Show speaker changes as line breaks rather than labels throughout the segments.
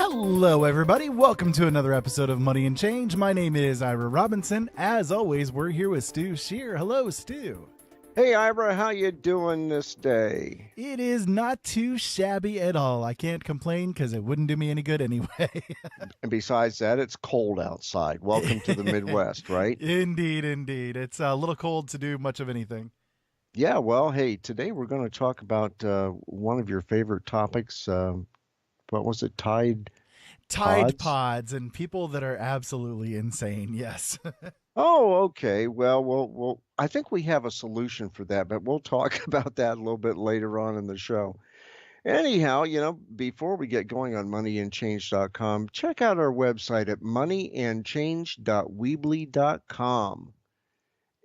Hello, everybody. Welcome to another episode of Money and Change. My name is Ira Robinson. As always, we're here with Stu Shear. Hello, Stu.
Hey, Ira, how you doing this day?
It is not too shabby at all. I can't complain because it wouldn't do me any good anyway.
And besides that, it's cold outside. Welcome to the Midwest, right?
Indeed, indeed. It's a little cold to do much of anything.
Yeah, well, hey, today we're going to talk about one of your favorite topics. What was it?
Tide Pods and people that are absolutely insane. Yes.
Oh, okay. Well, I think we have a solution for that, but we'll talk about that a little bit later on in the show. Anyhow, before we get going on moneyandchange.com, check out our website at moneyandchange.weebly.com.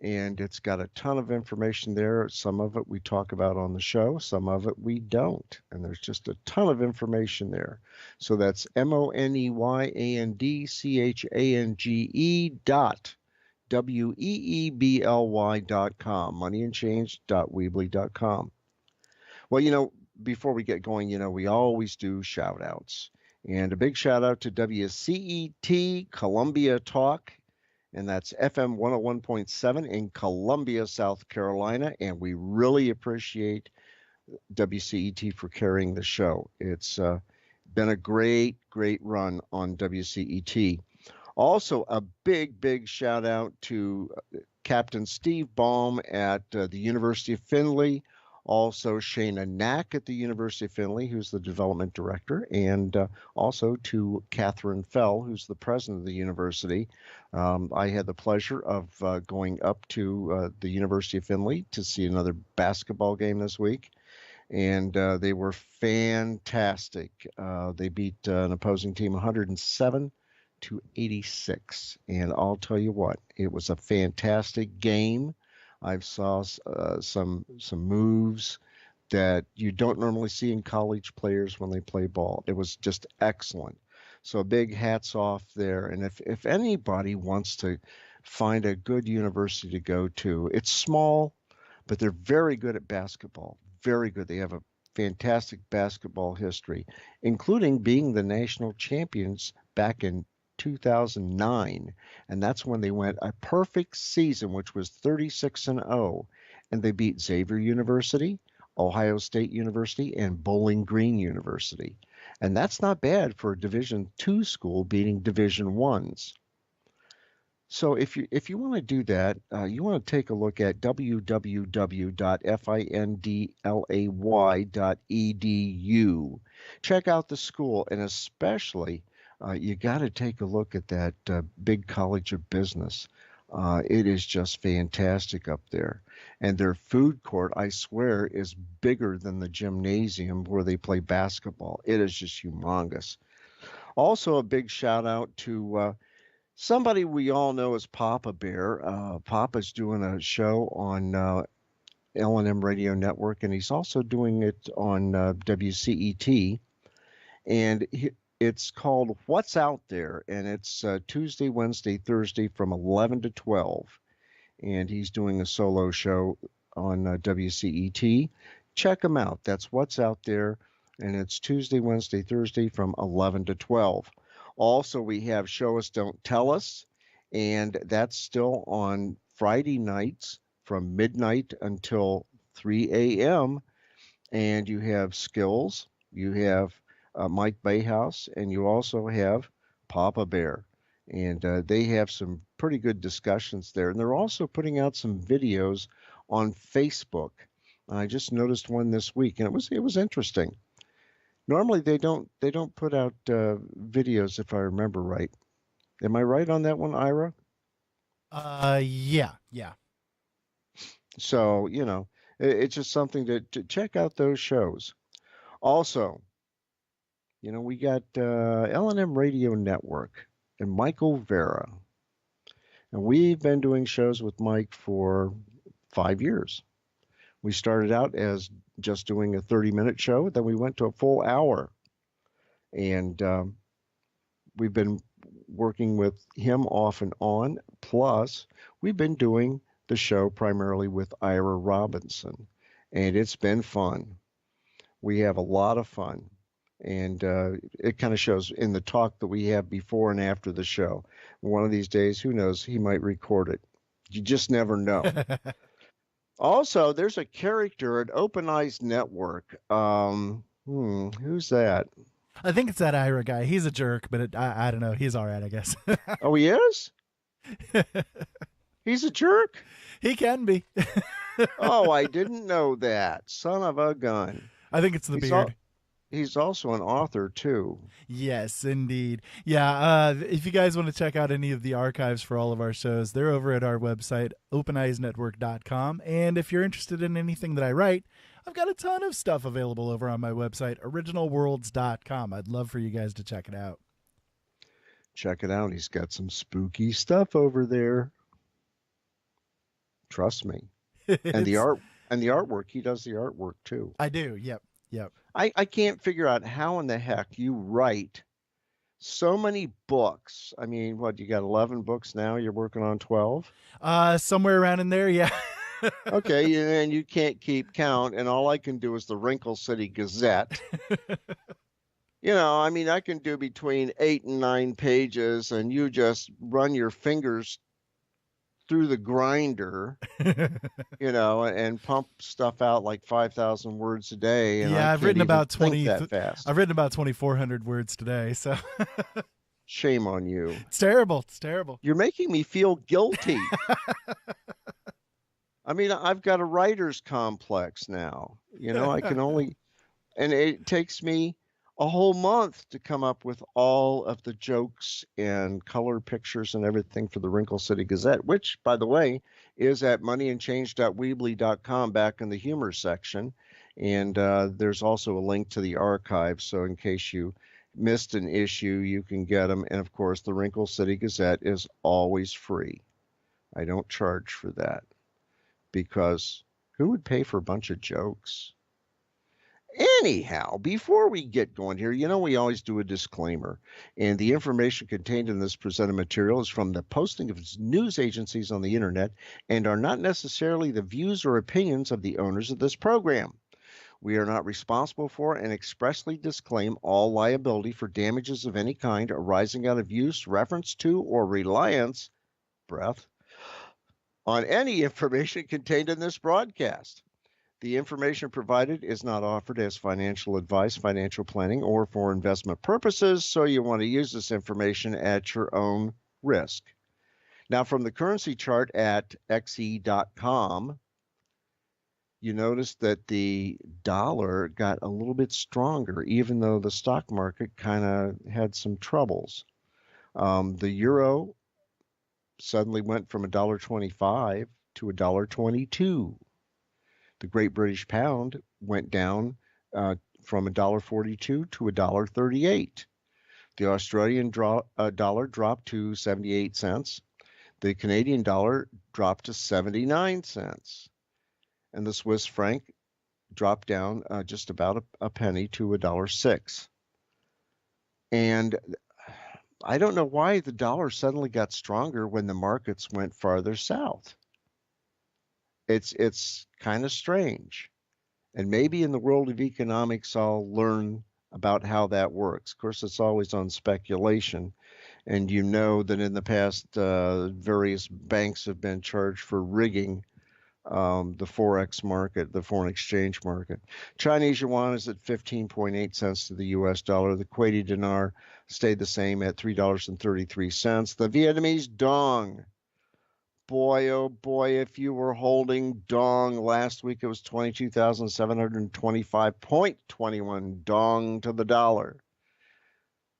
And it's got a ton of information there. Some of it we talk about on the show, some of it we don't. And there's just a ton of information there. So that's MONEYANDCHANGE dot WEEBLY.com, moneyandchange.weebly.com. Well, before we get going, we always do shout outs. And a big shout out to WCET Columbia Talk. And that's FM 101.7 in Columbia, South Carolina. And we really appreciate WCET for carrying the show. It's been a great, great run on WCET. Also, a big shout out to Captain Steve Baum at the University of Findlay. Also, Shana Knack at the University of Findlay, who's the development director, and also to Catherine Fell, who's the president of the university. I had the pleasure of going up to the University of Findlay to see another basketball game this week, and they were fantastic. They beat an opposing team 107-86, and I'll tell you what, it was a fantastic game. I saw some moves that you don't normally see in college players when they play ball. It was just excellent. So big hats off there. And if anybody wants to find a good university to go to, it's small, but they're very good at basketball. Very good. They have a fantastic basketball history, including being the national champions back in 2009, and that's when they went a perfect season, which was 36-0, and they beat Xavier University, Ohio State University, and Bowling Green University, and that's not bad for a Division II school beating Division I's. So if you want to do that, you want to take a look at www.findlay.edu. Check out the school, and especially you got to take a look at that big College of Business. It is just fantastic up there. And their food court, I swear, is bigger than the gymnasium where they play basketball. It is just humongous. Also, a big shout out to somebody we all know as Papa Bear. Papa's doing a show on L&M Radio Network, and he's also doing it on WCET. And it's called What's Out There, and it's Tuesday, Wednesday, Thursday from 11 to 12. And he's doing a solo show on WCET. Check him out. That's What's Out There, and it's Tuesday, Wednesday, Thursday from 11 to 12. Also, we have Show Us, Don't Tell Us, and that's still on Friday nights from midnight until 3 a.m. And you have Skills, you have Mike Bayhouse, and you also have Papa Bear. And they have some pretty good discussions there. And they're also putting out some videos on Facebook. I just noticed one this week, and it was interesting. Normally they don't put out videos, if I remember right. Am I right on that one, Ira?
Yeah.
So, it's just something to check out those shows. Also, we got L&M Radio Network and Michael Vera. And we've been doing shows with Mike for 5 years. We started out as just doing a 30-minute show, then we went to a full hour. And we've been working with him off and on. Plus, we've been doing the show primarily with Ira Robinson. And it's been fun. We have a lot of fun. And it kind of shows in the talk that we have before and after the show. One of these days, who knows, he might record it. You just never know. Also, there's a character at Open Eyes Network. Who's that?
I think it's that Ira guy. He's a jerk, but I don't know. He's all right, I guess.
Oh, he is? He's a jerk?
He can be.
Oh, I didn't know that. Son of a gun.
I think it's the
He's
beard.
he's also an author too.
Yes, indeed. Yeah, if you guys want to check out any of the archives for all of our shows, they're over at our website, openeyesnetwork.com. And if you're interested in anything that I write, I've got a ton of stuff available over on my website, originalworlds.com. I'd love for you guys to check it out.
Check it out. He's got some spooky stuff over there. Trust me. And the artwork, he does the artwork too.
I do. Yep.
I can't figure out how in the heck you write so many books. I mean, what, you got 11 books now? You're working on 12?
Somewhere around in there, yeah.
Okay, and you can't keep count, and all I can do is the Wrinkle City Gazette. I mean, I can do between 8 and 9 pages, and you just run your fingers through the grinder, and pump stuff out like 5,000 words a day. And
yeah, I've written about 20.
that fast.
I've written about 2,400 words today, so
shame on you.
It's terrible. It's terrible.
You're making me feel guilty. I mean, I've got a writer's complex now. I can only, and it takes me a whole month to come up with all of the jokes and color pictures and everything for the Wrinkle City Gazette, which, by the way, is at moneyandchange.weebly.com back in the humor section. And there's also a link to the archive. So in case you missed an issue, you can get them. And of course, the Wrinkle City Gazette is always free. I don't charge for that because who would pay for a bunch of jokes? Anyhow, before we get going here, we always do a disclaimer, and the information contained in this presented material is from the posting of news agencies on the internet and are not necessarily the views or opinions of the owners of this program. We are not responsible for and expressly disclaim all liability for damages of any kind arising out of use, reference to, or reliance, on any information contained in this broadcast. The information provided is not offered as financial advice, financial planning, or for investment purposes, so you want to use this information at your own risk. Now, from the currency chart at xe.com, you notice that the dollar got a little bit stronger, even though the stock market kind of had some troubles. The euro suddenly went from $1.25 to $1.22. The Great British Pound went down from $1.42 to $1.38. The Australian dollar dropped to 78 cents. The Canadian dollar dropped to 79 cents. And the Swiss franc dropped down just about a penny to $1.06. And I don't know why the dollar suddenly got stronger when the markets went farther south. It's kind of strange. And maybe in the world of economics, I'll learn about how that works. Of course, it's always on speculation. And you know that in the past, various banks have been charged for rigging the Forex market, the foreign exchange market. Chinese yuan is at 15.8 cents to the US dollar. The Kuwaiti dinar stayed the same at $3.33. The Vietnamese dong. Boy, oh boy, if you were holding dong last week, it was 22,725.21 dong to the dollar.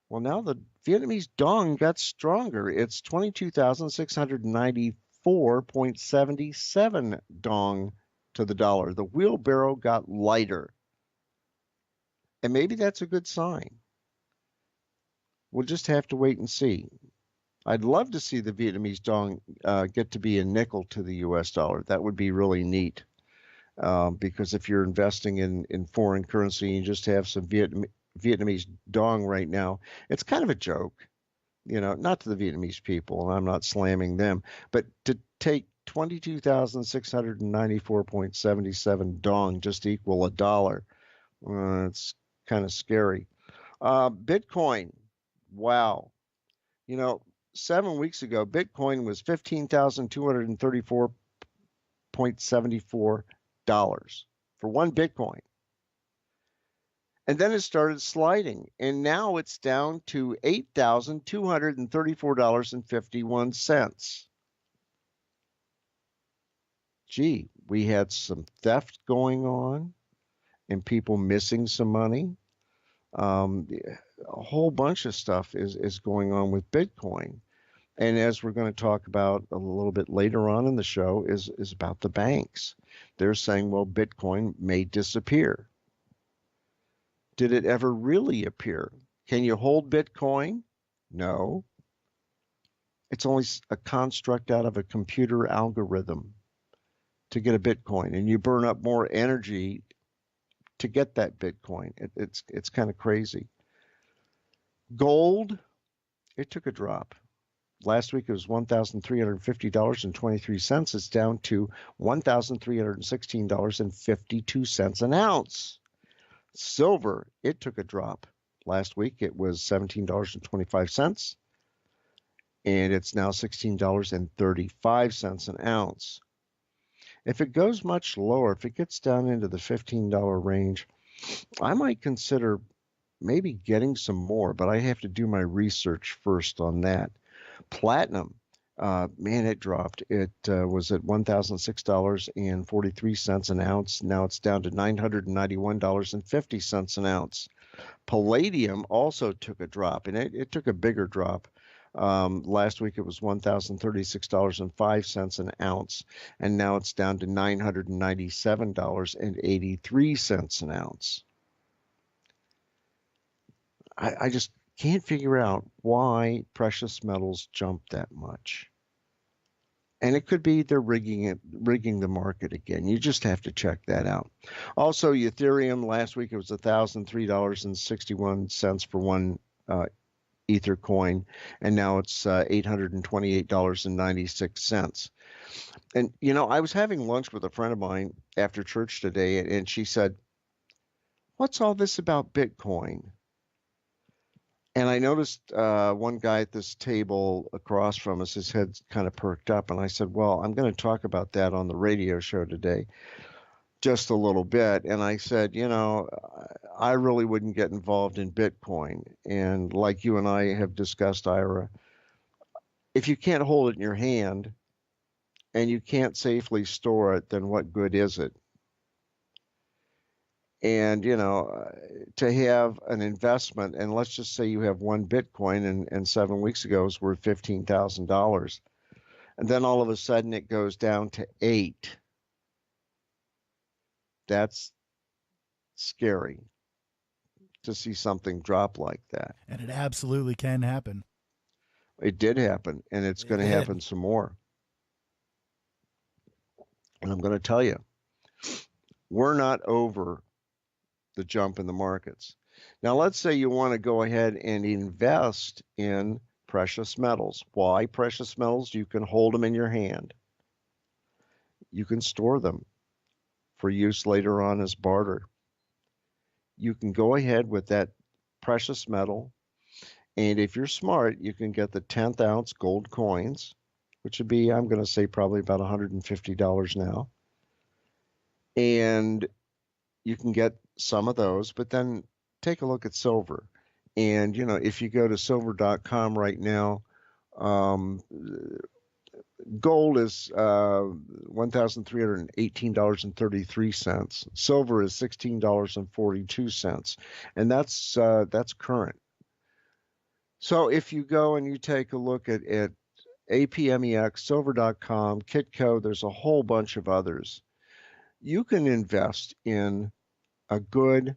Well, now the Vietnamese dong got stronger. It's 22,694.77 dong to the dollar. The wheelbarrow got lighter. And maybe that's a good sign. We'll just have to wait and see. I'd love to see the Vietnamese dong get to be a nickel to the US dollar. That would be really neat. Because if you're investing in foreign currency and you just have some Vietnamese dong right now, it's kind of a joke. Not to the Vietnamese people, and I'm not slamming them, but to take 22,694.77 dong just to equal $1, it's kind of scary. Bitcoin. Wow. You know, 7 weeks ago, Bitcoin was $15,234.74 for one Bitcoin. And then it started sliding, and now it's down to $8,234.51. Gee, we had some theft going on and people missing some money. A whole bunch of stuff is going on with Bitcoin. And as we're going to talk about a little bit later on in the show, is about the banks. They're saying, well, Bitcoin may disappear. Did it ever really appear? Can you hold Bitcoin? No. It's only a construct out of a computer algorithm to get a Bitcoin, and you burn up more energy to get that Bitcoin. It's kind of crazy. Gold, it took a drop. Last week it was $1,350.23. It's down to $1,316.52 an ounce. Silver, it took a drop. Last week it was $17.25, and it's now $16.35 an ounce. If it goes much lower, if it gets down into the $15 range, I might consider maybe getting some more, but I have to do my research first on that. Platinum, man, it dropped. It was at $1,006.43 an ounce. Now it's down to $991.50 an ounce. Palladium also took a drop, and it took a bigger drop. Last week it was $1,036.05 an ounce, and now it's down to $997.83 an ounce. I just can't figure out why precious metals jumped that much. And it could be they're rigging the market again. You just have to check that out. Also, Ethereum, last week it was $1,003.61 for one Ether coin, and now it's $828.96. And, you know, I was having lunch with a friend of mine after church today, and she said, "What's all this about Bitcoin?" And I noticed one guy at this table across from us, his head kind of perked up, and I said, "Well, I'm going to talk about that on the radio show today, just a little bit." And I said, you know, I really wouldn't get involved in Bitcoin. And like you and I have discussed, Ira, if you can't hold it in your hand and you can't safely store it, then what good is it? And, you know, to have an investment, and let's just say you have one Bitcoin, and 7 weeks ago it was worth $15,000. And then all of a sudden it goes down to 8. That's scary to see something drop like that.
And it absolutely can happen.
It did happen, and it's going to happen some more. And I'm going to tell you, we're not over the jump in the markets. Now, let's say you want to go ahead and invest in precious metals. Why precious metals? You can hold them in your hand. You can store them for use later on as barter. You can go ahead with that precious metal, and if you're smart, you can get the 10th ounce gold coins, which would be, I'm going to say, probably about $150 now. And you can get some of those, but then take a look at silver. And, you know, if you go to silver.com right now, gold is $1,318.33. Silver is $16.42, and that's current. So if you go and you take a look at APMEX, silver.com, Kitco, there's a whole bunch of others. You can invest in a good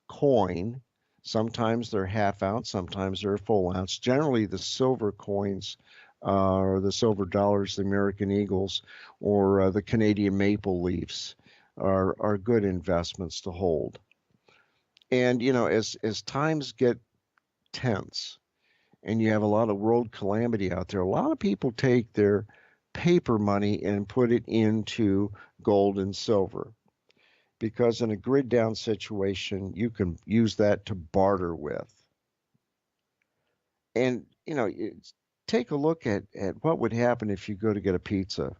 coin. Sometimes they're half ounce, sometimes they're full ounce. Generally, the silver coins or the silver dollars, the American Eagles, or the Canadian maple leafs are good investments to hold. And, you know, as times get tense and you have a lot of world calamity out there, a lot of people take their paper money and put it into gold and silver. because in a grid down situation, you can use that to barter with. And, take a look at what would happen if you go to get a pizza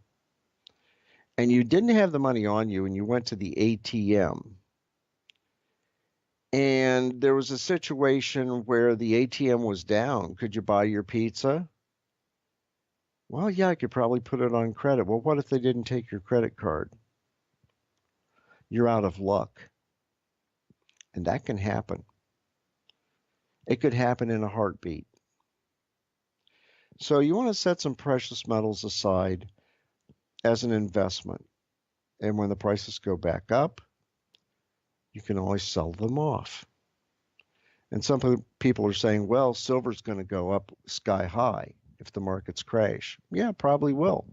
and you didn't have the money on you and you went to the ATM and there was a situation where the ATM was down. Could you buy your pizza? Well, yeah, I could probably put it on credit. Well, what if they didn't take your credit card? You're out of luck. And that can happen. It could happen in a heartbeat. So you want to set some precious metals aside as an investment. And when the prices go back up, you can always sell them off. And some people are saying, well, silver's going to go up sky high if the markets crash. Yeah, probably will.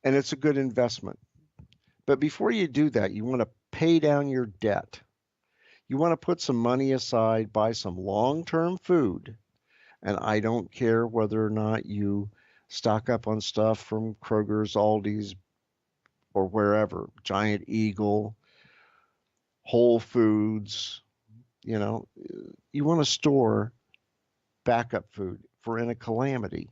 And it's a good investment. But before you do that, you want to pay down your debt. You want to put some money aside, buy some long-term food. And I don't care whether or not you stock up on stuff from Kroger's, Aldi's, or wherever, Giant Eagle, Whole Foods. You want to store backup food for in a calamity.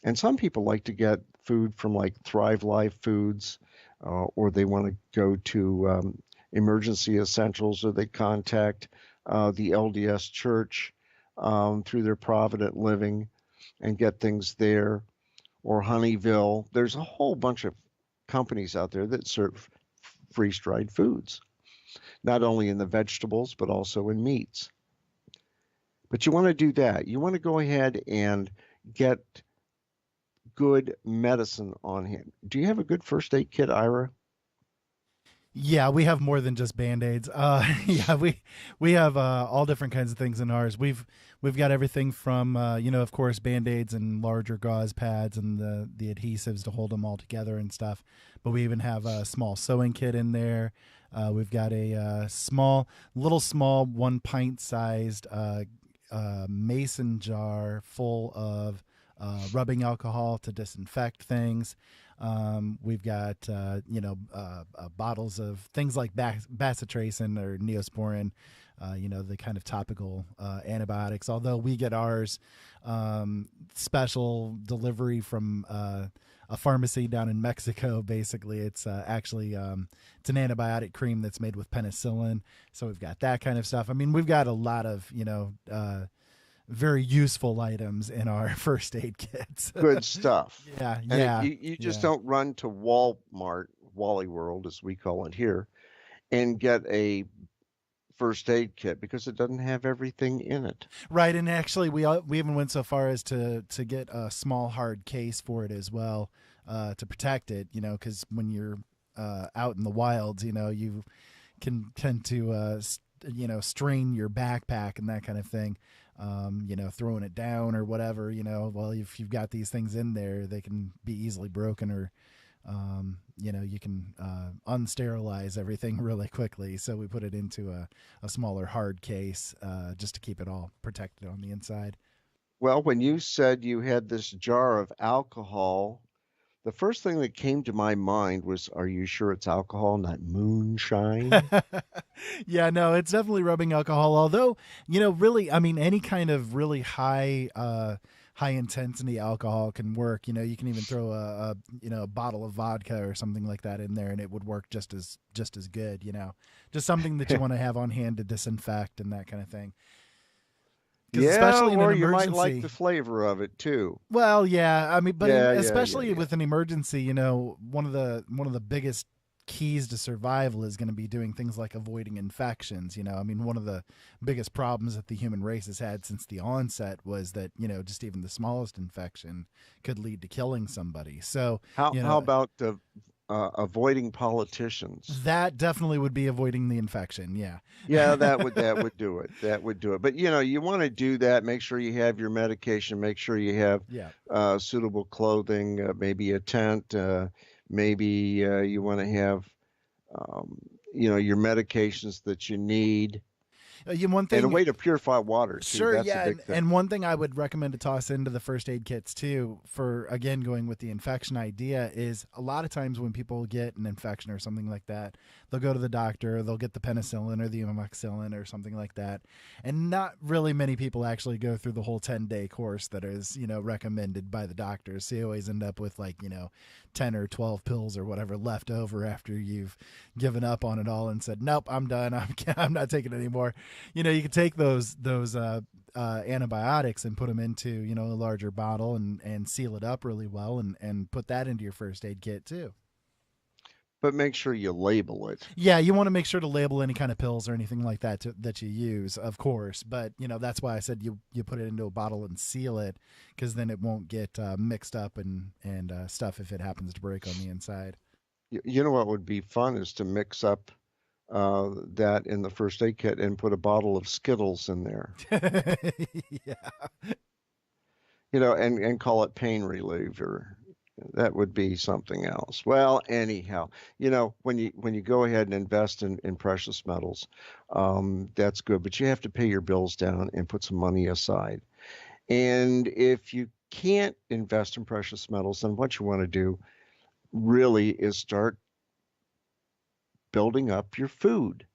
And some people like to get food from like Thrive Life Foods, or they want to go to Emergency Essentials, or they contact the LDS Church through their Provident Living and get things there, or Honeyville. There's a whole bunch of companies out there that serve freeze-dried foods, not only in the vegetables, but also in meats. But you want to do that. You want to go ahead and get good medicine on hand. Do you have a good first aid kit, Ira?
Yeah, we have more than just Band-Aids. Yeah, we have all different kinds of things in ours. We've got everything from of course, Band-Aids and larger gauze pads and the adhesives to hold them all together and stuff. But we even have a small sewing kit in there. We've got a small 1 pint sized mason jar full of rubbing alcohol to disinfect things. We've got bottles of things like bacitracin or Neosporin, the kind of topical antibiotics. Although we get ours special delivery from a pharmacy down in Mexico. Basically, it's actually it's an antibiotic cream that's made with penicillin. So we've got that kind of stuff. I mean, we've got a lot of very useful items in our first aid kits.
Good stuff.
Yeah,
and
yeah.
You just don't run to Walmart, Wally World, as we call it here, and get a first aid kit because it doesn't have everything in it.
Right, and actually, we even went so far as to get a small hard case for it as well, to protect it. Because when you're out in the wilds, you can tend to strain your backpack and that kind of thing. Throwing it down or whatever, well, if you've got these things in there, they can be easily broken, or, you can unsterilize everything really quickly. So we put it into a smaller hard case just to keep it all protected on the inside.
Well, when you said you had this jar of alcohol, the first thing that came to my mind was, are you sure it's alcohol, not moonshine?
Yeah, no, it's definitely rubbing alcohol. Although, really, I mean, any kind of really high intensity alcohol can work. You can even throw a bottle of vodka or something like that in there, and it would work just as good. Just something that you want to have on hand to disinfect and that kind of thing.
Yeah, especially or you might like the flavor of it too.
Well, yeah, I mean, but especially with an emergency, one of the biggest keys to survival is going to be doing things like avoiding infections. I mean, one of the biggest problems that the human race has had since the onset was that just even the smallest infection could lead to killing somebody. So
how about avoiding politicians?
That definitely would be avoiding the infection. Yeah.
Yeah, that would do it. That would do it. But you want to do that. Make sure you have your medication. Make sure you have suitable clothing. Maybe a tent. Maybe you want to have your medications that you need.
One
And a
thing.
way to purify water too.
Sure,
That's a
yeah,
big thing.
and one thing I would recommend to toss into the first aid kits too, for again going with the infection idea, is a lot of times when people get an infection or something like that, they'll go to the doctor, they'll get the penicillin or the amoxicillin or something like that, and not really many people actually go through the whole 10-day course that is recommended by the doctors. So you always end up with 10 or 12 pills or whatever left over after you've given up on it all and said, nope, I'm done. I'm not taking it anymore. You can take those antibiotics and put them into a larger bottle and seal it up really well and put that into your first aid kit too.
But make sure you label it.
Yeah, you want to make sure to label any kind of pills or anything like that that you use, of course. But that's why I said you put it into a bottle and seal it, because then it won't get mixed up and stuff if it happens to break on the inside.
You know what would be fun is to mix up that in the first aid kit and put a bottle of Skittles in there.
Yeah.
And call it pain reliever. That would be something else. Well, anyhow, when you go ahead and invest in precious metals, that's good, but you have to pay your bills down and put some money aside. And if you can't invest in precious metals, then what you want to do really is start building up your food.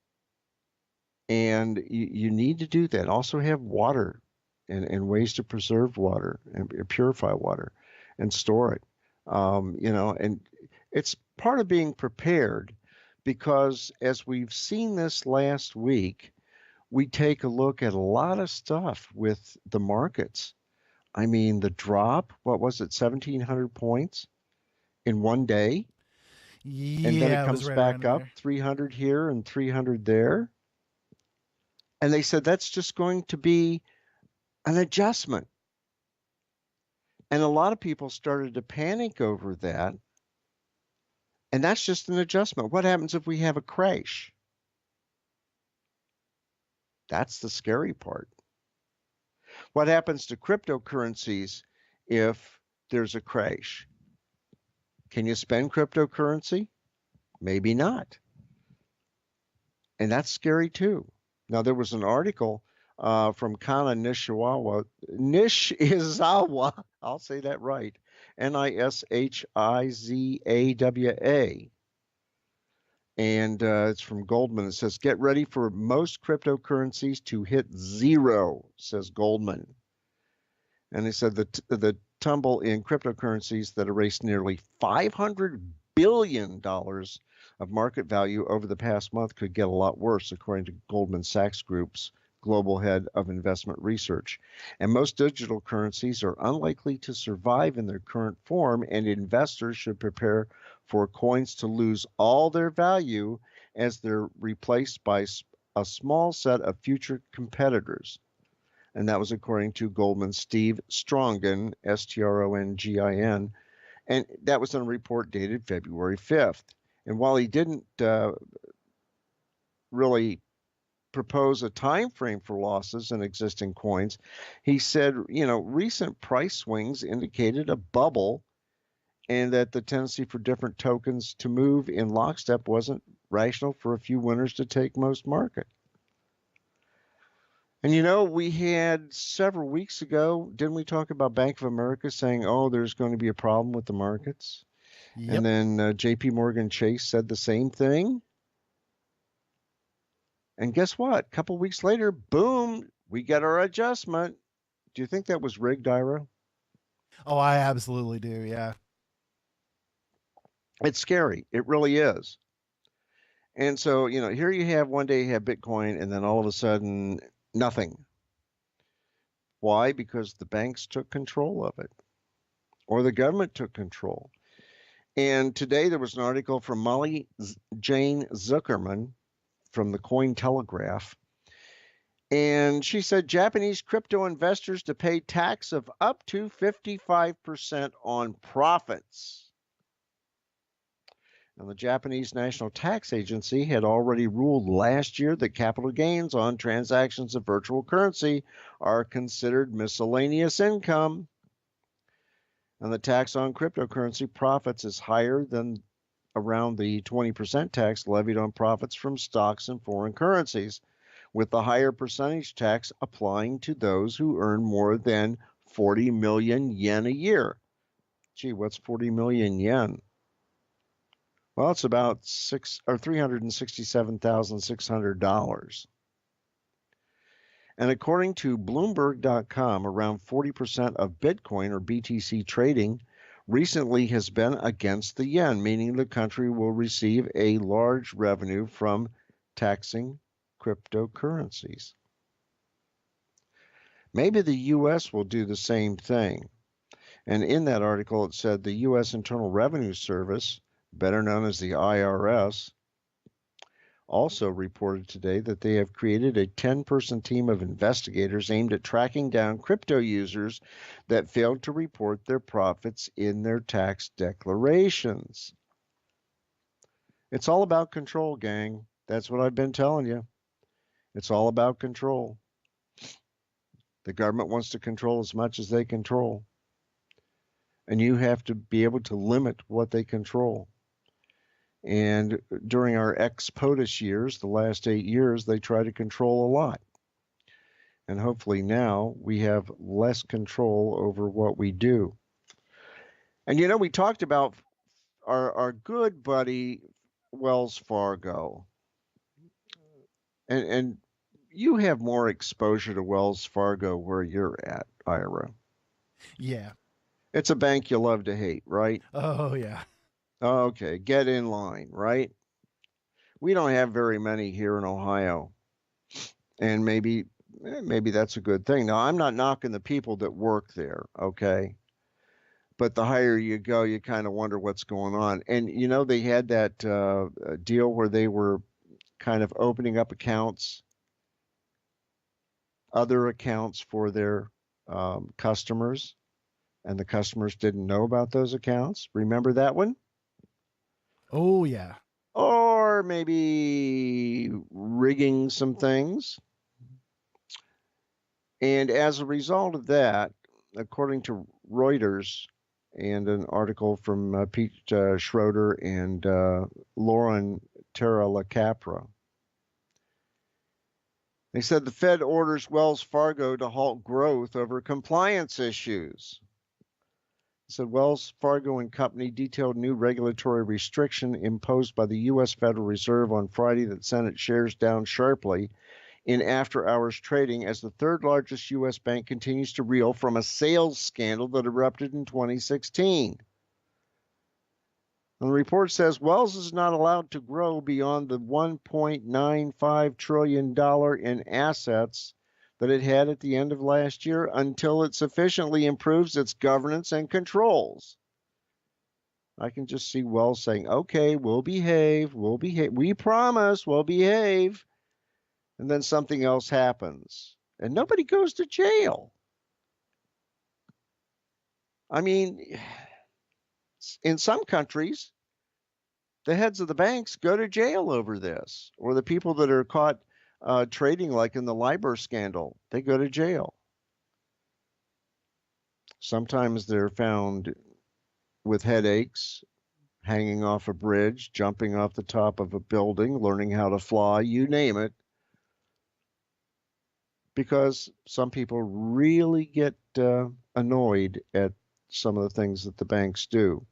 And you need to do that. Also have water and ways to preserve water and purify water and store it. And it's part of being prepared, because as we've seen this last week, we take a look at a lot of stuff with the markets. I mean, the drop, what was it, 1,700 points in one day? And then it
Yeah, it was
comes
right around
back
in
up
there.
300 here and 300 there. And they said that's just going to be an adjustment. And a lot of people started to panic over that. And that's just an adjustment. What happens if we have a crash? That's the scary part. What happens to cryptocurrencies if there's a crash? Can you spend cryptocurrency? Maybe not. And that's scary too. Now, there was an article from Kana Nishizawa, I'll say that right, Nishizawa, and it's from Goldman. It says, get ready for most cryptocurrencies to hit zero, says Goldman. And they said the tumble in cryptocurrencies that erased nearly $500 billion of market value over the past month could get a lot worse, according to Goldman Sachs Group's global head of investment research. And most digital currencies are unlikely to survive in their current form, and investors should prepare for coins to lose all their value as they're replaced by a small set of future competitors. And that was according to Goldman's Steve Strongin, Strongin, and that was in a report dated February 5th. And while he didn't really propose a time frame for losses in existing coins, he said, recent price swings indicated a bubble, and that the tendency for different tokens to move in lockstep wasn't rational for a few winners to take most market. And we had several weeks ago, didn't we talk about Bank of America saying, oh, there's going to be a problem with the markets? And
Yep.
then JP Morgan Chase said the same thing. And guess what? A couple weeks later, boom, we get our adjustment. Do you think that was rigged, Ira?
Oh, I absolutely do. Yeah.
It's scary. It really is. And so, here you have one day you have Bitcoin, and then all of a sudden, nothing. Why? Because the banks took control of it, or the government took control. And today there was an article from Molly Jane Zuckerman from the Cointelegraph. And she said Japanese crypto investors to pay tax of up to 55% on profits. And the Japanese National Tax Agency had already ruled last year that capital gains on transactions of virtual currency are considered miscellaneous income. And the tax on cryptocurrency profits is higher than around the 20% tax levied on profits from stocks and foreign currencies, with the higher percentage tax applying to those who earn more than 40 million yen a year. Gee, what's 40 million yen? Well, it's about $367,600. And according to Bloomberg.com, around 40% of Bitcoin or BTC trading recently has been against the yen, meaning the country will receive a large revenue from taxing cryptocurrencies. Maybe the U.S. will do the same thing. And in that article, it said the U.S. Internal Revenue Service, better known as the IRS, also reported today that they have created a 10-person team of investigators aimed at tracking down crypto users that failed to report their profits in their tax declarations. It's all about control, gang. That's what I've been telling you. It's all about control. The government wants to control as much as they control. And you have to be able to limit what they control. And during our ex-POTUS years, the last 8 years, they try to control a lot. And hopefully now we have less control over what we do. And you know, we talked about our good buddy Wells Fargo. And you have more exposure to Wells Fargo where you're at, Ira.
Yeah.
It's a bank you love to hate, right?
Oh, yeah.
Okay, get in line, right? We don't have very many here in Ohio. And maybe that's a good thing. Now, I'm not knocking the people that work there, okay? But the higher you go, you kind of wonder what's going on. And you know, they had that deal where they were kind of opening up accounts, other accounts for their customers, and the customers didn't know about those accounts. Remember that one?
Oh, yeah.
Or maybe rigging some things. And as a result of that, according to Reuters and an article from Pete Schroeder and Lauren Terra-LaCapra, they said the Fed orders Wells Fargo to halt growth over compliance issues. It said Wells Fargo and Company detailed new regulatory restriction imposed by the U.S. Federal Reserve on Friday that sent its shares down sharply in after-hours trading as the third largest U.S. bank continues to reel from a sales scandal that erupted in 2016. And the report says Wells is not allowed to grow beyond the $1.95 trillion in assets that it had at the end of last year until it sufficiently improves its governance and controls. I can just see Wells saying, okay, we'll behave, we promise we'll behave. And then something else happens, and nobody goes to jail. I mean, in some countries, the heads of the banks go to jail over this, or the people that are caught trading, like in the LIBOR scandal, they go to jail. Sometimes they're found with headaches, hanging off a bridge, jumping off the top of a building, learning how to fly, you name it. Because some people really get annoyed at some of the things that the banks do.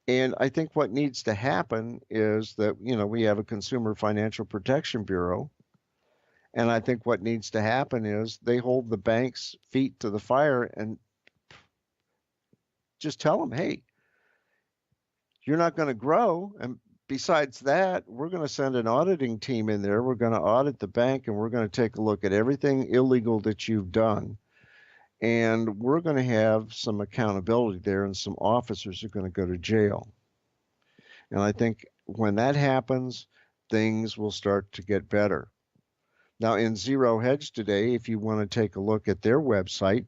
And I think what needs to happen is that, you know, we have a Consumer Financial Protection Bureau. And I think what needs to happen is they hold the banks' feet to the fire and just tell them, hey, you're not going to grow. And besides that, we're going to send an auditing team in there. We're going to audit the bank, and we're going to take a look at everything illegal that you've done. And we're going to have some accountability there, and some officers are going to go to jail. And I think when that happens, things will start to get better. Now, in Zero Hedge today, if you want to take a look at their website,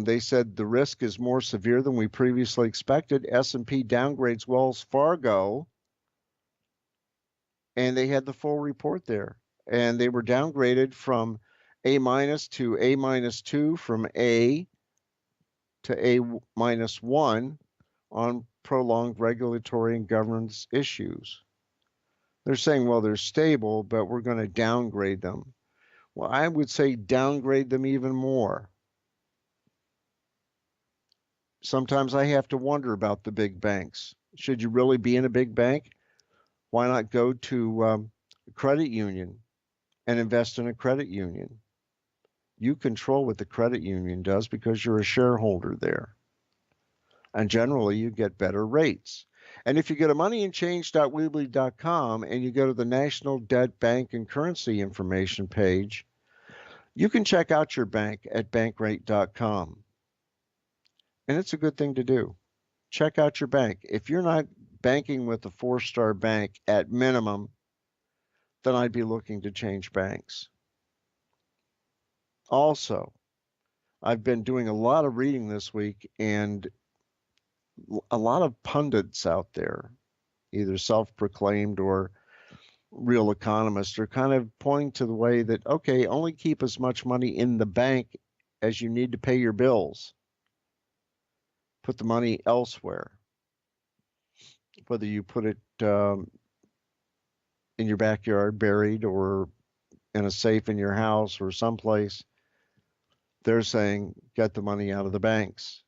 they said the risk is more severe than we previously expected. S&P downgrades Wells Fargo, and they had the full report there. And they were downgraded from A- to A-2, from A to A-1 on prolonged regulatory and governance issues. They're saying, well, they're stable, but we're going to downgrade them. Well, I would say downgrade them even more. Sometimes I have to wonder about the big banks. Should you really be in a big bank? Why not go to a credit union and invest in a credit union? You control what the credit union does because you're a shareholder there. And generally, you get better rates. And if you go to moneyandchange.weebly.com and you go to the National Debt Bank and Currency Information page, you can check out your bank at bankrate.com. And it's a good thing to do. Check out your bank. If you're not banking with a four-star bank at minimum, then I'd be looking to change banks. Also, I've been doing a lot of reading this week, and a lot of pundits out there, either self-proclaimed or real economists, are kind of pointing to the way that, okay, only keep as much money in the bank as you need to pay your bills. Put the money elsewhere. Whether you put it in your backyard buried or in a safe in your house or someplace, they're saying get the money out of the banks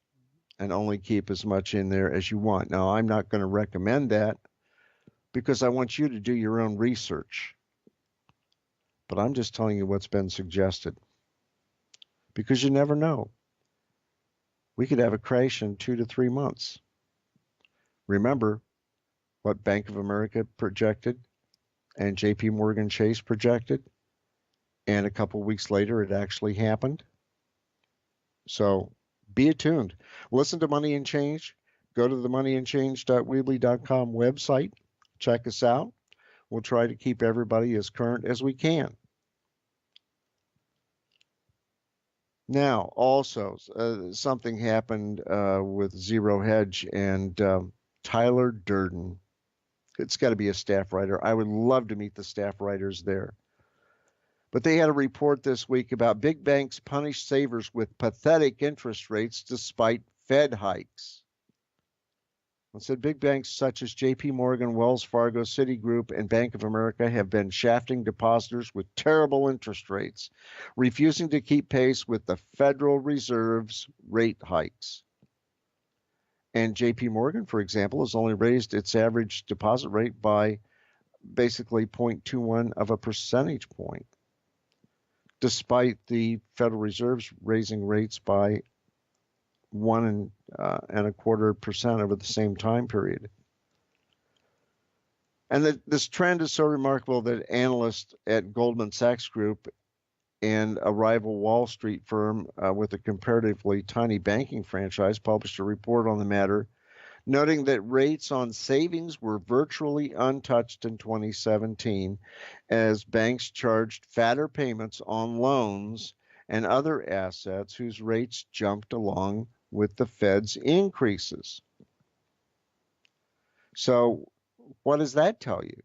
and only keep as much in there as you want. Now, I'm not going to recommend that because I want you to do your own research. But I'm just telling you what's been suggested because you never know. We could have a crash in 2 to 3 months. Remember what Bank of America projected and JP Morgan Chase projected, and a couple weeks later it actually happened. So be attuned. Listen to Money and Change. Go to the moneyandchange.weebly.com website. Check us out. We'll try to keep everybody as current as we can. Now, also, something happened with Zero Hedge and Tyler Durden. It's got to be a staff writer. I would love to meet the staff writers there. But they had a report this week about big banks punish savers with pathetic interest rates despite Fed hikes. It said big banks such as JP Morgan, Wells Fargo, Citigroup, and Bank of America have been shafting depositors with terrible interest rates, refusing to keep pace with the Federal Reserve's rate hikes. And JP Morgan, for example, has only raised its average deposit rate by basically 0.21 of a percentage point, despite the Federal Reserve's raising rates by 1.25% over the same time period. And this trend is so remarkable that analysts at Goldman Sachs Group and a rival Wall Street firm with a comparatively tiny banking franchise published a report on the matter, noting that rates on savings were virtually untouched in 2017 as banks charged fatter payments on loans and other assets whose rates jumped along with the Fed's increases. So what does that tell you?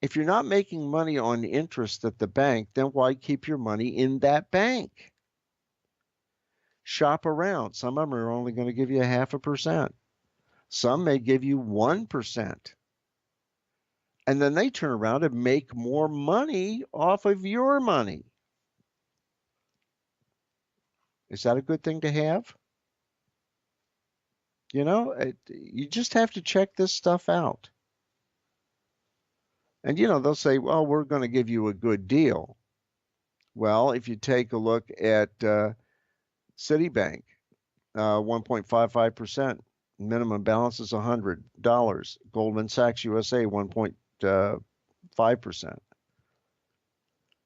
If you're not making money on interest at the bank, then why keep your money in that bank? Shop around. Some of them are only going to give you 0.5%. Some may give you 1%. And then they turn around and make more money off of your money. Is that a good thing to have? You know, you just have to check this stuff out. And, you know, they'll say, well, we're going to give you a good deal. Well, if you take a look at Citibank, 1.55%, minimum balance is $100. Goldman Sachs USA, 1.5%.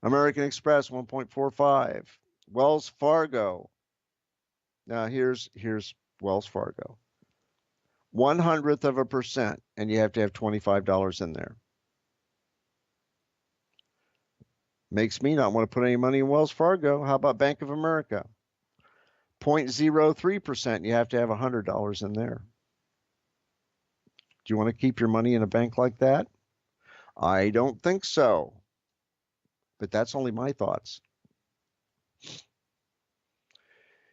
American Express, 1.45. Wells Fargo. Now here's Wells Fargo. 0.01%, and you have to have $25 in there. Makes me not want to put any money in Wells Fargo. How about Bank of America? 0.03%, and you have to have $100 in there. Do you want to keep your money in a bank like that? I don't think so. But that's only my thoughts.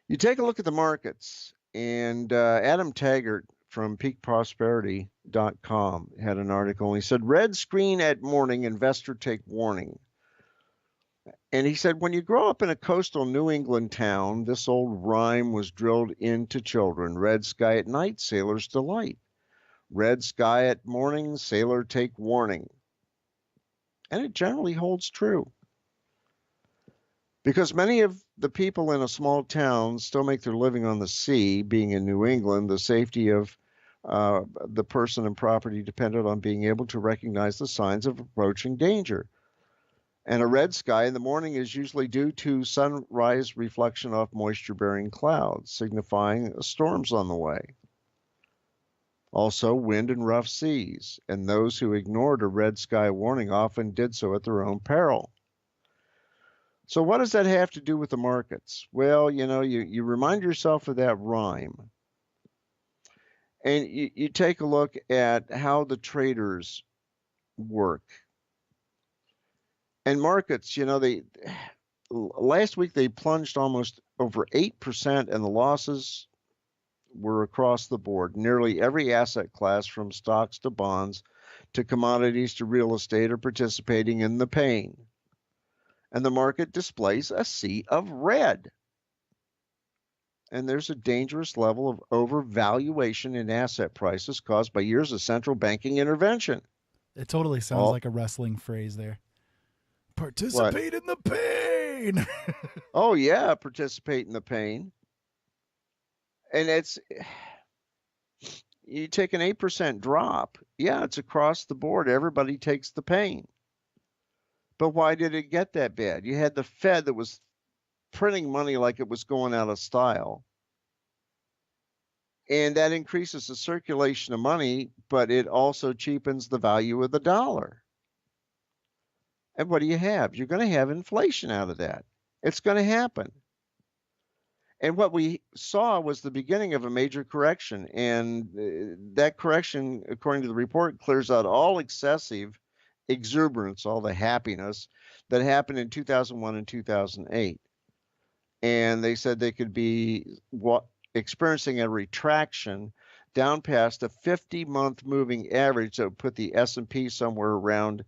You take a look at the markets, and Adam Taggart from peakprosperity.com had an article. And he said, red screen at morning, investor take warning. And he said, when you grow up in a coastal New England town, this old rhyme was drilled into children. Red sky at night, sailor's delight. Red sky at morning, sailor take warning. And it generally holds true. Because many of the people in a small town still make their living on the sea, being in New England, the safety of the person and property depended on being able to recognize the signs of approaching danger. And a red sky in the morning is usually due to sunrise reflection off moisture-bearing clouds, signifying a storm's on the way. Also, wind and rough seas, and those who ignored a red sky warning often did so at their own peril. So what does that have to do with the markets? Well, you remind yourself of that rhyme. And you take a look at how the traders work. And markets, last week they plunged almost over 8%, and the losses were across the board. Nearly every asset class, from stocks to bonds to commodities to real estate, are participating in the pain. And the market displays a sea of red. And there's a dangerous level of overvaluation in asset prices caused by years of central banking intervention.
It totally sounds like a wrestling phrase there. Participate in the pain.
Oh, yeah, participate in the pain. And you take an 8% drop. Yeah, it's across the board. Everybody takes the pain. But why did it get that bad? You had the Fed that was printing money like it was going out of style. And that increases the circulation of money, but it also cheapens the value of the dollar. And what do you have? You're going to have inflation out of that. It's going to happen. And what we saw was the beginning of a major correction. And that correction, according to the report, clears out all excessive exuberance, all the happiness that happened in 2001 and 2008. And they said they could be experiencing a retraction down past a 50-month moving average that would put the S&P somewhere around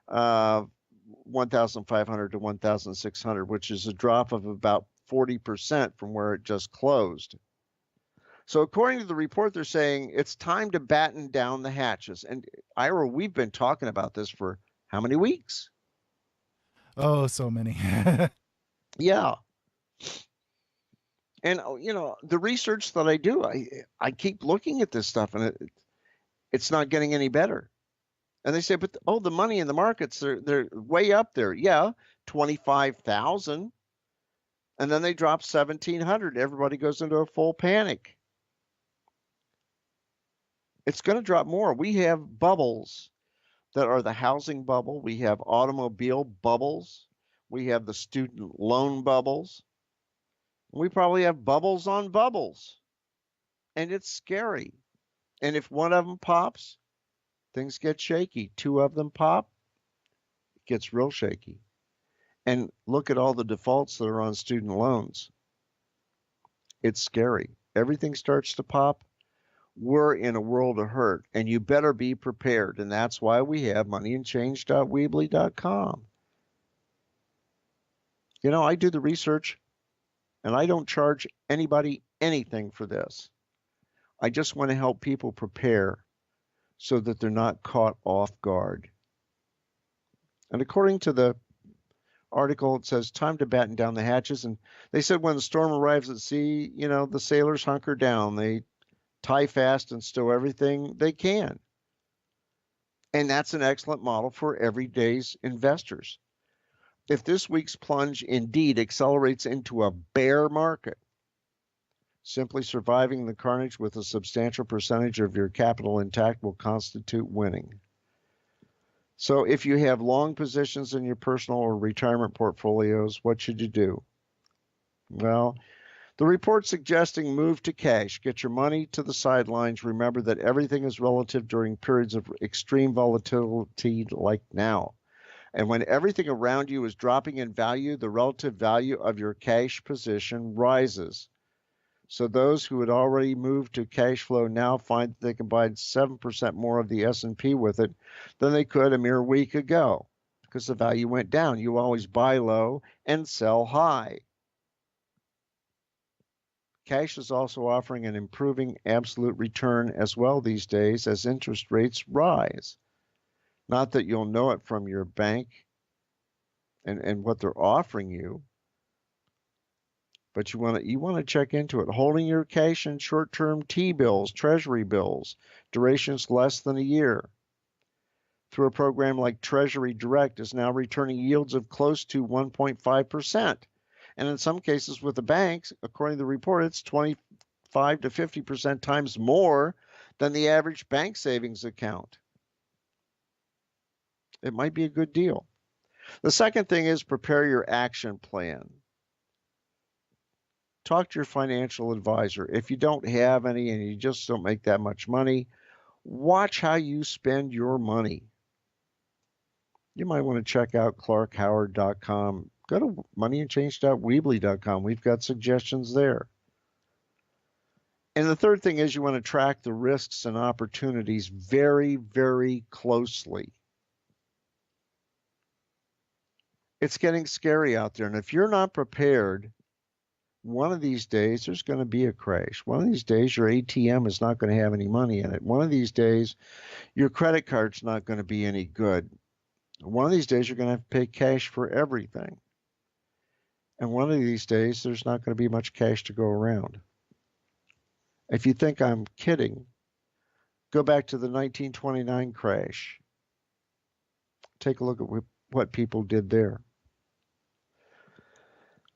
1,500 to 1,600, which is a drop of about 40% from where it just closed. So according to the report, they're saying it's time to batten down the hatches. And Ira, we've been talking about this for how many weeks?
Oh, so many.
Yeah. And, the research that I do, I keep looking at this stuff, and it's not getting any better. And they say, but, the money in the markets, they're way up there. Yeah, 25,000. And then they drop 1,700. Everybody goes into a full panic. It's going to drop more. We have bubbles that are the housing bubble. We have automobile bubbles. We have the student loan bubbles. We probably have bubbles on bubbles. And it's scary. And if one of them pops, things get shaky. Two of them pop, it gets real shaky. And look at all the defaults that are on student loans. It's scary. Everything starts to pop. We're in a world of hurt, and you better be prepared. And that's why we have moneyandchange.weebly.com. I do the research, and I don't charge anybody anything for this. I just want to help people prepare so that they're not caught off guard. And according to the article, it says time to batten down the hatches. And they said when the storm arrives at sea, the sailors hunker down. They tie fast and stow everything they can. And that's an excellent model for everyday's investors. If this week's plunge indeed accelerates into a bear market, simply surviving the carnage with a substantial percentage of your capital intact will constitute winning. So if you have long positions in your personal or retirement portfolios, what should you do? Well, the report suggesting move to cash. Get your money to the sidelines. Remember that everything is relative during periods of extreme volatility like now. And when everything around you is dropping in value, the relative value of your cash position rises. So those who had already moved to cash flow now find that they can buy 7% more of the S&P with it than they could a mere week ago because the value went down. You always buy low and sell high. Cash is also offering an improving absolute return as well these days as interest rates rise. Not that you'll know it from your bank and what they're offering you, but you want to check into it. Holding your cash in short-term T-bills, treasury bills, durations less than a year, through a program like Treasury Direct is now returning yields of close to 1.5%. And in some cases with the banks, according to the report, it's 25 to 50% times more than the average bank savings account. It might be a good deal. The second thing is prepare your action plan. Talk to your financial advisor. If you don't have any and you just don't make that much money, watch how you spend your money. You might want to check out clarkhoward.com. Go to moneyandchange.weebly.com. We've got suggestions there. And the third thing is you want to track the risks and opportunities very, very closely. It's getting scary out there. And if you're not prepared, one of these days there's going to be a crash. One of these days your ATM is not going to have any money in it. One of these days your credit card's not going to be any good. One of these days you're going to have to pay cash for everything. And one of these days there's not going to be much cash to go around. If you think I'm kidding, go back to the 1929 crash. Take a look at what people did there.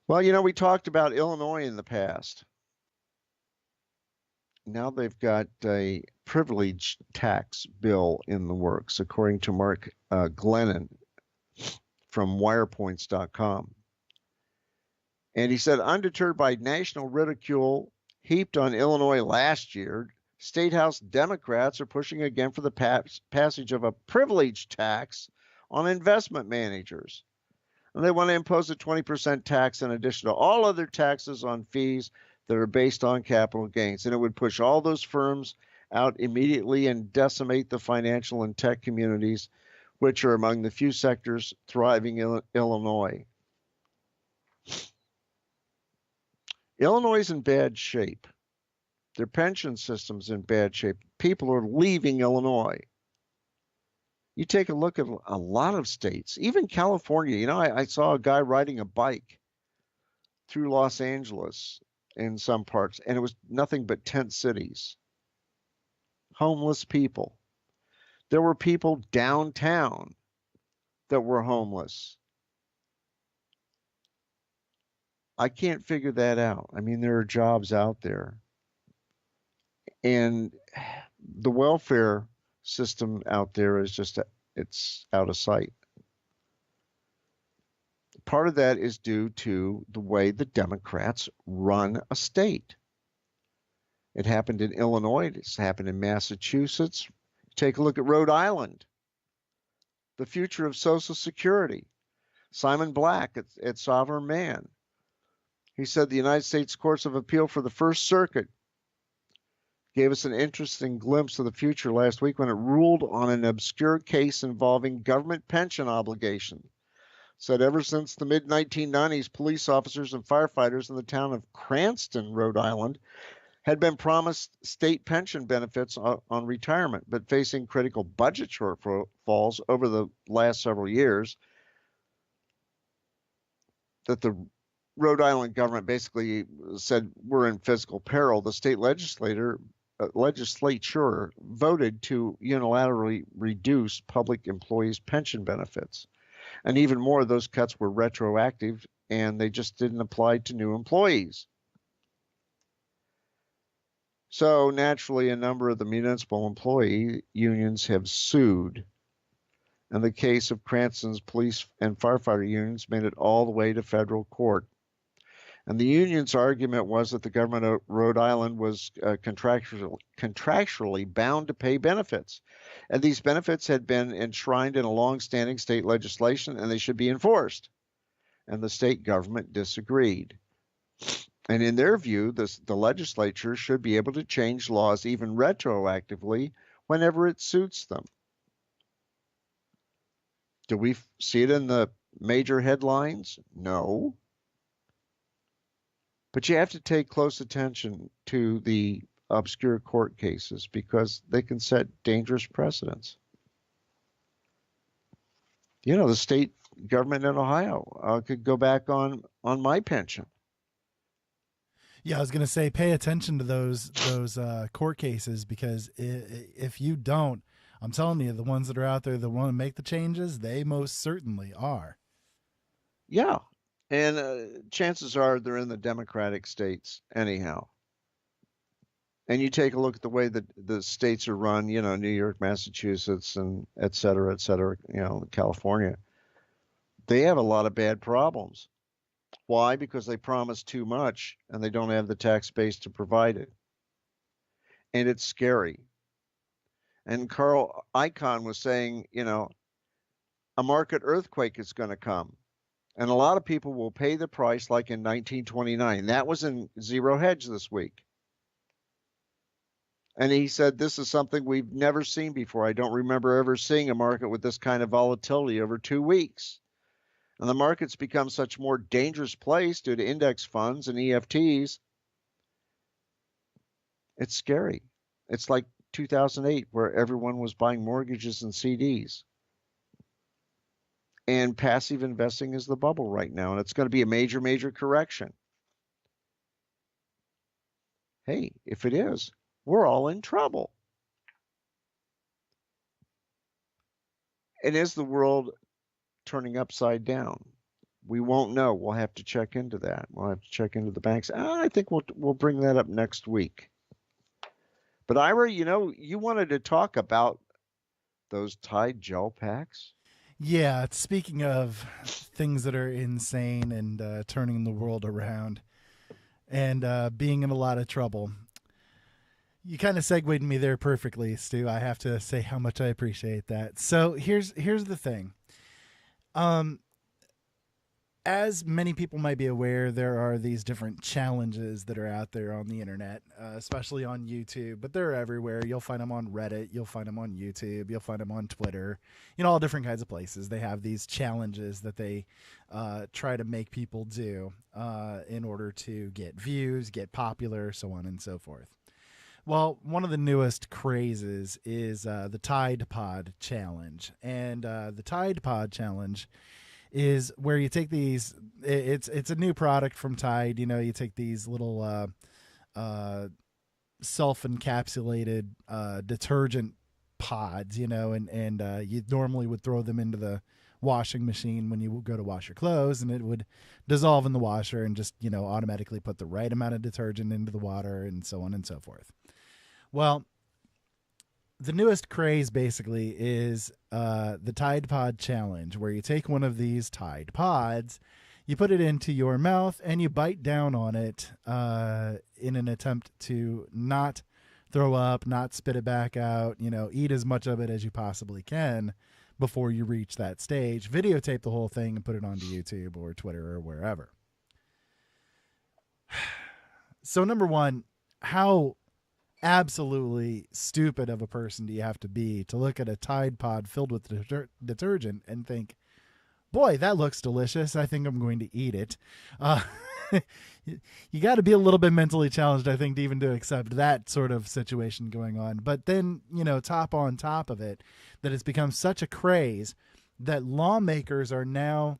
Well, you know, we talked about Illinois in the past. Now they've got a privilege tax bill in the works, according to Mark Glennon from wirepoints.com. And he said, undeterred by national ridicule heaped on Illinois last year, State House Democrats are pushing again for the passage of a privilege tax on investment managers. And they want to impose a 20% tax in addition to all other taxes on fees that are based on capital gains. And it would push all those firms out immediately and decimate the financial and tech communities, which are among the few sectors thriving in Illinois. Illinois is in bad shape. Their pension system's in bad shape. People are leaving Illinois. You take a look at a lot of states, even California. You know, I saw a guy riding a bike through Los Angeles in some parts, and it was nothing but tent cities. Homeless people. There were people downtown that were homeless. I can't figure that out. I mean, there are jobs out there. And the welfare system out there is just, it's out of sight. Part of that is due to the way the Democrats run a state. It happened in Illinois. It's happened in Massachusetts. Take a look at Rhode Island. The future of Social Security. Simon Black at Sovereign Man. He said the United States Courts of Appeal for the First Circuit gave us an interesting glimpse of the future last week when it ruled on an obscure case involving government pension obligation. Said ever since the mid-1990s, police officers and firefighters in the town of Cranston, Rhode Island, had been promised state pension benefits on retirement, but facing critical budget shortfalls over the last several years, that the Rhode Island government basically said we're in fiscal peril. The state legislature voted to unilaterally reduce public employees' pension benefits. And even more, those cuts were retroactive and they just didn't apply to new employees. So naturally, a number of the municipal employee unions have sued. And the case of Cranston's police and firefighter unions made it all the way to federal court. And the union's argument was that the government of Rhode Island was contractually bound to pay benefits. And these benefits had been enshrined in a long-standing state legislation, and they should be enforced. And the state government disagreed. And in their view, the legislature should be able to change laws even retroactively whenever it suits them. Do we see it in the major headlines? No. But you have to take close attention to the obscure court cases because they can set dangerous precedents. You know, the state government in Ohio could go back on my pension.
Yeah, I was going to say, pay attention to those court cases, because if you don't, I'm telling you, the ones that are out there that want to make the changes, they most certainly are.
Yeah, and chances are they're in the Democratic states anyhow. And you take a look at the way that the states are run, you know, New York, Massachusetts, and et cetera, you know, California. They have a lot of bad problems. Why? Because they promise too much and they don't have the tax base to provide it. And it's scary. And Carl Icahn was saying, you know, a market earthquake is going to come. And a lot of people will pay the price like in 1929. That was in Zero Hedge this week. And he said, this is something we've never seen before. I don't remember ever seeing a market with this kind of volatility over 2 weeks. And the market's become such a more dangerous place due to index funds and EFTs. It's scary. It's like 2008, where everyone was buying mortgages and CDs. And passive investing is the bubble right now, and it's going to be a major, major correction. Hey, if it is, we're all in trouble. And is the world turning upside down? We won't know. We'll have to check into that. We'll have to check into the banks. I think we'll bring that up next week. But Ira, you know, you wanted to talk about those Tide gel packs.
Yeah, speaking of things that are insane and turning the world around and being in a lot of trouble, you kind of segued me there perfectly, Stu. I have to say how much I appreciate that. So here's the thing. As many people might be aware, there are these different challenges that are out there on the internet, especially on YouTube, but they're everywhere. You'll find them on Reddit. You'll find them on YouTube. You'll find them on Twitter, you know, all different kinds of places. They have these challenges that they try to make people do in order to get views, get popular, so on and so forth. Well, one of the newest crazes is the Tide Pod Challenge. And the Tide Pod Challenge is where you take these, it's a new product from Tide. You know, you take these little self-encapsulated detergent pods, you know, and you normally would throw them into the washing machine when you go to wash your clothes, and it would dissolve in the washer and just, you know, automatically put the right amount of detergent into the water and so on and so forth. Well, the newest craze basically is the Tide Pod Challenge, where you take one of these Tide Pods, you put it into your mouth, and you bite down on it in an attempt to not throw up, not spit it back out, you know, eat as much of it as you possibly can before you reach that stage. Videotape the whole thing and put it onto YouTube or Twitter or wherever. So number one, how absolutely stupid of a person do you have to be to look at a Tide Pod filled with detergent and think, boy, that looks delicious. I think I'm going to eat it. You got to be a little bit mentally challenged, I think, to even to accept that sort of situation going on. But then, you know, top on top of it, that it's become such a craze that lawmakers are now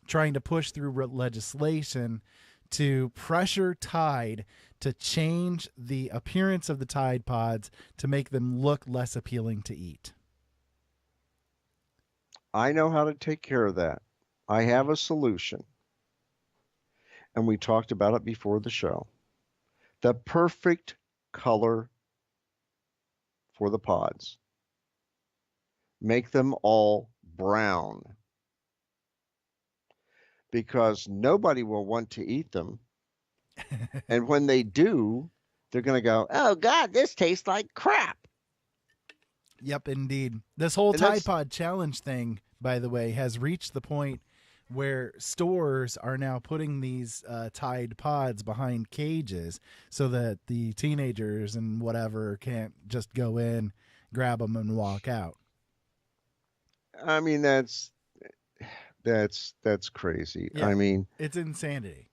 trying to push through legislation to pressure Tide to change the appearance of the Tide Pods to make them look less appealing to eat.
I know how to take care of that. I have a solution. And we talked about it before the show. The perfect color for the pods. Make them all brown. Because nobody will want to eat them. And when they do, they're going to go, oh, God, this tastes like crap.
Yep, indeed. This whole Tide Pod Challenge thing, by the way, has reached the point where stores are now putting these Tide Pods behind cages so that the teenagers and whatever can't just go in, grab them, and walk out.
I mean, that's crazy.
Yeah,
I mean,
it's insanity.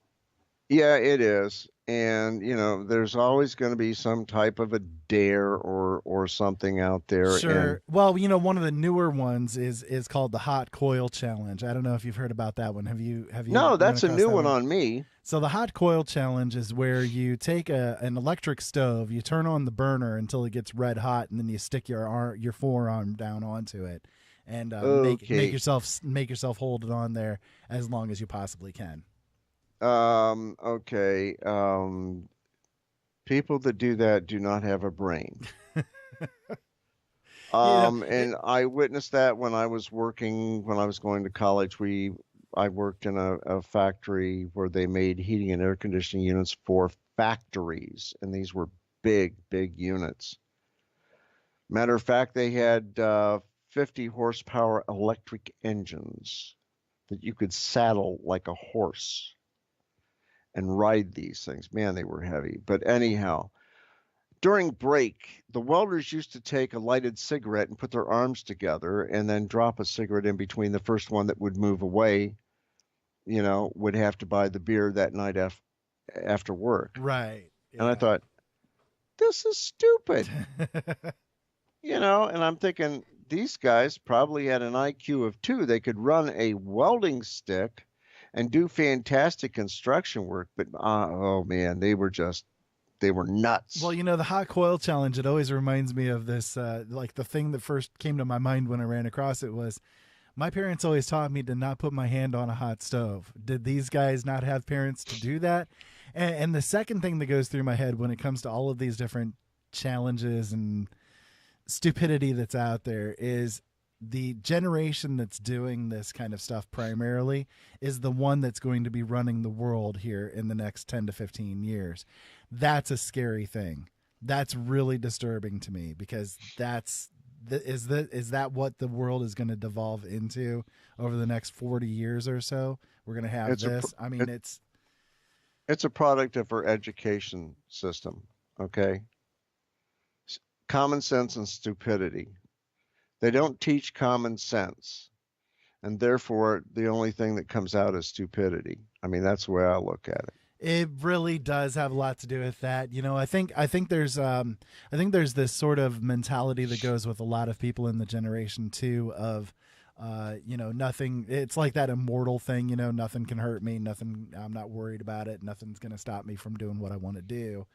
yeah, it is. And, there's always going to be some type of a dare or something out there. And
Sure. Well, one of the newer ones is called the Hot Coil Challenge. I don't know if you've heard about that one. Have you
no,
run
that's a
across
new
that
one
one?
on me.
So the Hot Coil Challenge is where you take an electric stove, you turn on the burner until it gets red hot, and then you stick your forearm down onto it, and make
Okay.
yourself hold it on there as long as you possibly can.
Okay. People that do that do not have a brain.
You know,
And I witnessed that when I was going to college. I worked in a factory where they made heating and air conditioning units for factories, and these were big, big units. Matter of fact, they had 50 horsepower electric engines that you could saddle like a horse and ride these things. Man, they were heavy. But anyhow, during break, the welders used to take a lighted cigarette and put their arms together and then drop a cigarette in between. The first one that would move away, would have to buy the beer that night after work.
right?
And I
Yeah.
thought, this is stupid, and I'm thinking these guys probably had an IQ of two. They could run a welding stick and do fantastic construction work, but oh man, they were
Well,
nuts.
the Hot Coil Challenge. It always reminds me of this. Like the thing that first came to my mind when I ran across it was my parents always taught me to not put my hand on a hot stove. Did these guys not have parents to do that? And the second thing that goes through my head when it comes to all of these different challenges and stupidity that's out there is the generation that's doing this kind of stuff primarily is the one that's going to be running the world here in the next 10 to 15 years. That's a scary thing. That's really disturbing to me because is that what the world is going to devolve into over the next 40 years or so? We're going to have
It's a
this. I mean,
it, it's a product of our education system. Okay, common sense and stupidity. They don't teach common sense, and therefore the only thing that comes out is stupidity. I mean, that's the way I look at it.
it really does have a lot to do with that. I think there's this sort of mentality that goes with a lot of people in the generation too of nothing, it's like that immortal thing, nothing can hurt me, nothing, I'm not worried about it, nothing's going to stop me from doing what I want to do.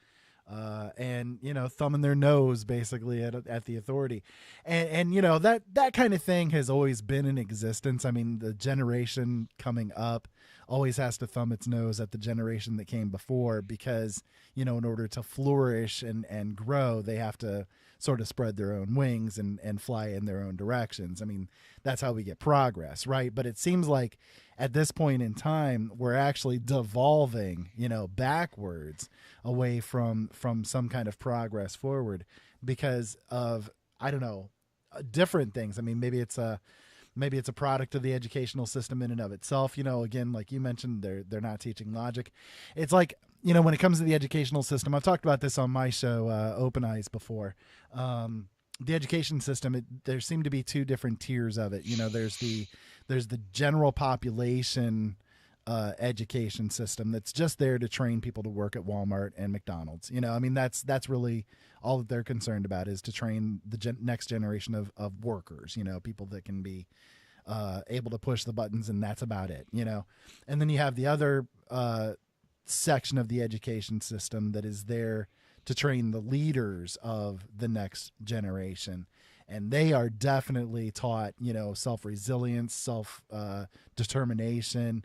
And thumbing their nose basically at the authority, and that kind of thing has always been in existence. I mean, the generation coming up always has to thumb its nose at the generation that came before because in order to flourish and grow, they have to sort of spread their own wings and fly in their own directions. I mean, that's how we get progress, right? But it seems like at this point in time, we're actually devolving, backwards away from some kind of progress forward because of, I don't know, different things. I mean, maybe it's a product of the educational system in and of itself. Again, like you mentioned, they're not teaching logic. It's like, when it comes to the educational system, I've talked about this on my show, Open Eyes, before. The education system, there seem to be two different tiers of it. There's the general population education system that's just there to train people to work at Walmart and McDonald's. I mean, that's really all that they're concerned about, is to train the next generation of workers. People that can be able to push the buttons, and that's about it. And then you have the other section of the education system that is there to train the leaders of the next generation, and they are definitely taught self-resilience, self determination,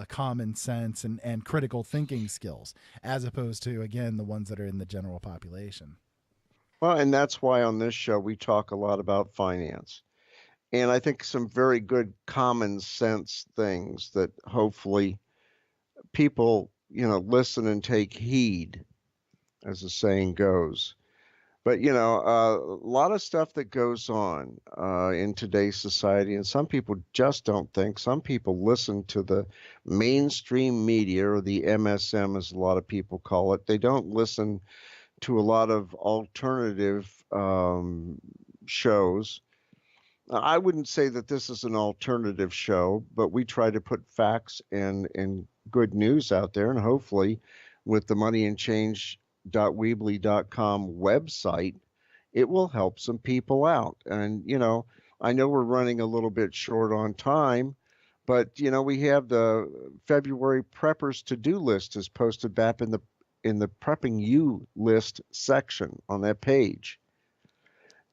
common sense, and critical thinking skills, as opposed to, again, the ones that are in the general population.
Well, and that's why on this show we talk a lot about finance. And I think some very good common sense things that hopefully people, listen and take heed, as the saying goes. But a lot of stuff that goes on in today's society, and some people just don't think. Some people listen to the mainstream media, or the MSM, as a lot of people call it. They don't listen to a lot of alternative shows. I wouldn't say that this is an alternative show, but we try to put facts and good news out there, and hopefully, with the moneyandchange.weebly.com website, it will help some people out. And I know we're running a little bit short on time, but we have the February preppers to-do list is posted back in the prepping you list section on that page.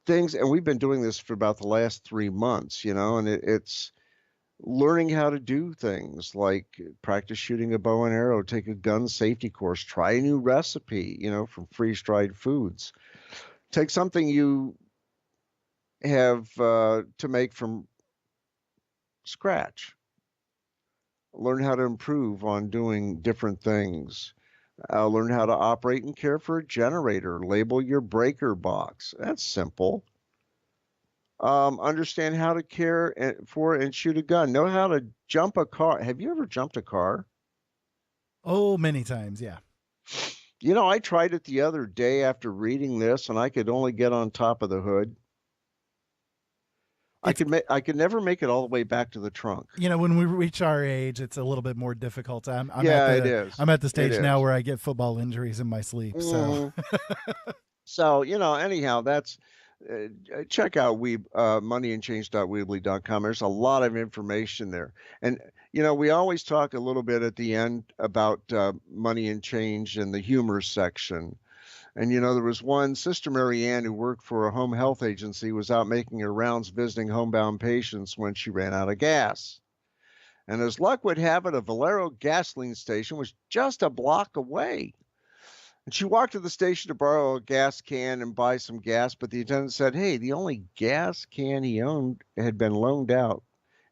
Things, and we've been doing this for about the last 3 months, and it's learning how to do things like practice shooting a bow and arrow, take a gun safety course, try a new recipe, from freeze-dried foods. Take something you have to make from scratch. Learn how to improve on doing different things. Learn how to operate and care for a generator. Label your breaker box. That's simple. Understand how to care for and shoot a gun. Know how to jump a car. Have you ever jumped a car?
Oh, many times, yeah.
I tried it the other day after reading this, and I could only get on top of the hood. I could never make it all the way back to the trunk.
When we reach our age, it's a little bit more difficult.
It is.
I'm at the stage now where I get football injuries in my sleep. So,
so anyhow, that's check out moneyandchange.weebly.com. There's a lot of information there, and we always talk a little bit at the end about money and change in the humor section. And there was one, Sister Mary Ann, who worked for a home health agency, was out making her rounds visiting homebound patients when she ran out of gas. And as luck would have it, a Valero gasoline station was just a block away. And she walked to the station to borrow a gas can and buy some gas, but the attendant said, hey, the only gas can he owned had been loaned out,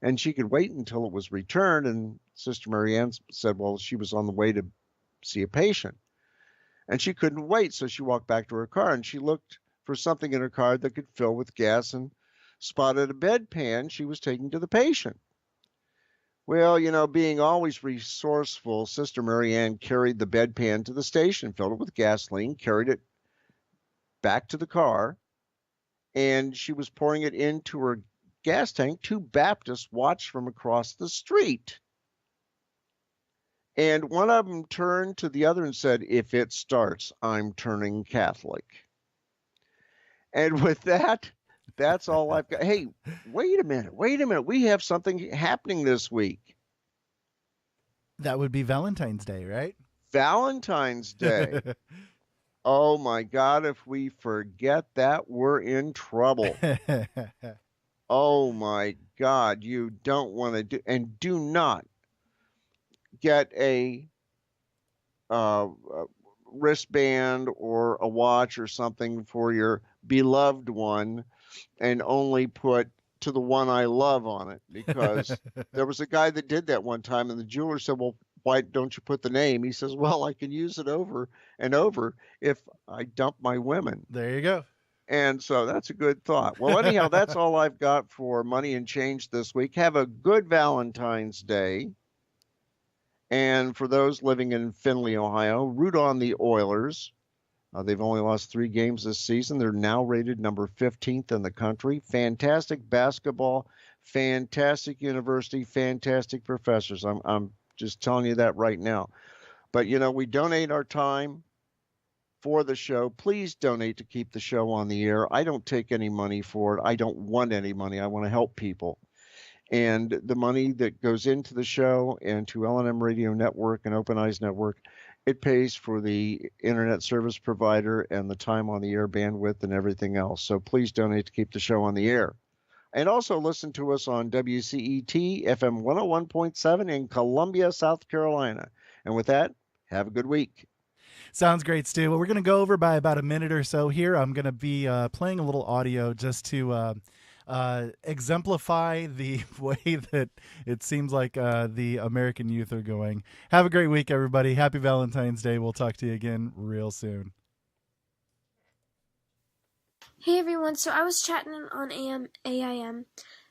and she could wait until it was returned. And Sister Mary Ann said, well, she was on the way to see a patient. And she couldn't wait, so she walked back to her car, and she looked for something in her car that could fill with gas and spotted a bedpan she was taking to the patient. Well, being always resourceful, Sister Mary Ann carried the bedpan to the station, filled it with gasoline, carried it back to the car, and she was pouring it into her gas tank. Two Baptists watched from across the street. And one of them turned to the other and said, if it starts, I'm turning Catholic. And with that, that's all I've got. Hey, wait a minute. We have something happening this week.
That would be Valentine's Day, right?
Valentine's Day. Oh, my God. If we forget that, we're in trouble. Oh, my God. You don't want to do, and do not get a wristband or a watch or something for your beloved one and only put to the one I love on it, because there was a guy that did that one time, and the jeweler said, well, why don't you put the name? He says, well, I can use it over and over if I dump my women.
There you go.
And so that's a good thought. Well, anyhow, that's all I've got for Money and Change this week. Have a good Valentine's Day. And for those living in Findlay, Ohio, root on the Oilers. They've only lost 3 games this season. They're now rated number 15th in the country. Fantastic basketball, fantastic university, fantastic professors. I'm just telling you that right now. But, we donate our time for the show. Please donate to keep the show on the air. I don't take any money for it. I don't want any money. I want to help people. And the money that goes into the show and to L&M Radio Network and Open Eyes Network, it pays for the internet service provider and the time on the air bandwidth and everything else. So please donate to keep the show on the air. And also listen to us on WCET FM 101.7 in Columbia, South Carolina. And with that, have a good week.
Sounds great, Stu. Well, we're going to go over by about a minute or so here. I'm going to be playing a little audio just to exemplify the way that it seems like the American youth are going. Have a great week, everybody. Happy Valentine's Day. We'll talk to you again real soon.
Hey everyone, so I was chatting on AIM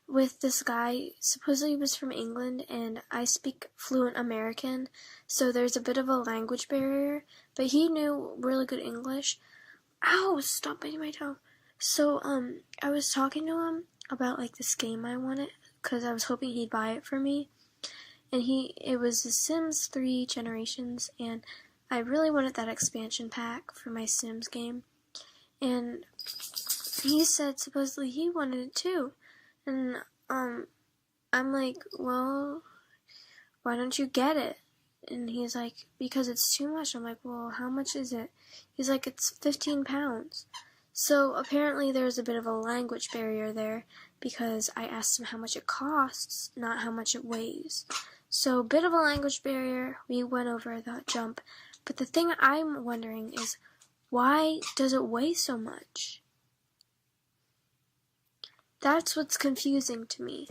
with this guy. Supposedly he was from England, and I speak fluent American, so there's a bit of a language barrier, but he knew really good English. Ow, stop biting my toe. So, I was talking to him about, like, this game I wanted, because I was hoping he'd buy it for me, and it was The Sims 3 Generations, and I really wanted that expansion pack for my Sims game, and he said supposedly he wanted it too. And I'm like, well, why don't you get it? And he's like, because it's too much. I'm like, well, how much is it? He's like, it's 15 pounds. So apparently there's a bit of a language barrier there, because I asked him how much it costs, not how much it weighs. So a bit of a language barrier. We went over that jump. But the thing I'm wondering is, why does it weigh so much? That's what's confusing to me.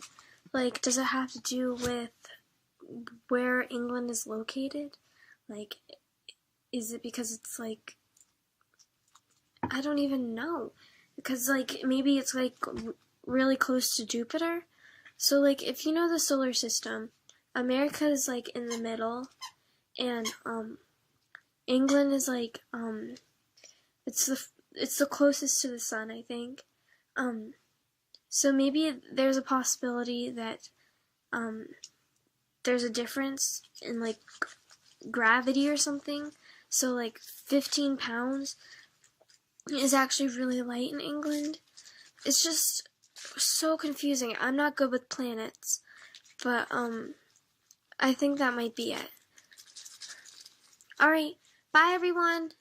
Like, does it have to do with where England is located? Like, is it because it's like, I don't even know. Because, like, maybe it's like really close to Jupiter. So, like, if you know the solar system, America is like in the middle, and England is like it's the closest to the sun, I think. So maybe there's a possibility that there's a difference in, like, gravity or something. So, like, 15 pounds is actually really light in England. It's just so confusing. I'm not good with planets, but I think that might be it. Alright, bye everyone!